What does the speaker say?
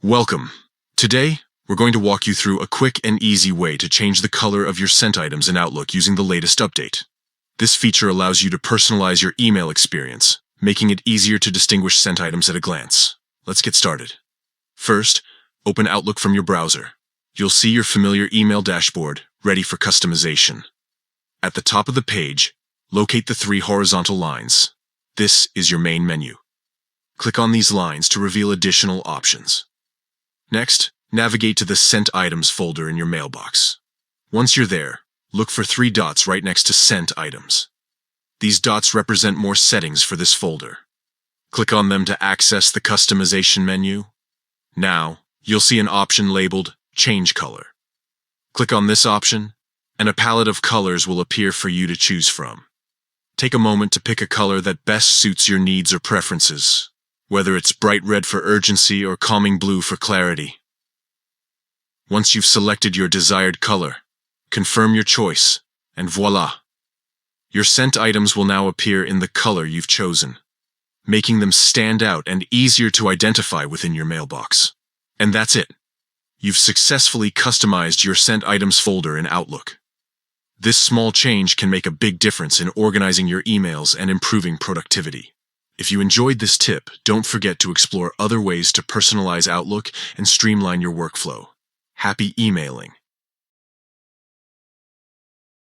Welcome. Today, we're going to walk you through a quick and easy way to change the color of your sent items in Outlook using the latest update. This feature allows you to personalize your email experience, making it easier to distinguish sent items at a glance. Let's get started. First, open Outlook from your browser. You'll see your familiar email dashboard, ready for customization. At the top of the page, locate the 3 horizontal lines. This is your main menu. Click on these lines to reveal additional options. Next, navigate to the Sent Items folder in your mailbox. Once you're there, look for 3 dots right next to Sent Items. These dots represent more settings for this folder. Click on them to access the customization menu. Now, you'll see an option labeled Change Color. Click on this option, and a palette of colors will appear for you to choose from. Take a moment to pick a color that best suits your needs or preferences, whether it's bright red for urgency or calming blue for clarity. Once you've selected your desired color, confirm your choice, and voila! Your sent items will now appear in the color you've chosen, making them stand out and easier to identify within your mailbox. And that's it. You've successfully customized your sent items folder in Outlook. This small change can make a big difference in organizing your emails and improving productivity. If you enjoyed this tip, don't forget to explore other ways to personalize Outlook and streamline your workflow. Happy emailing!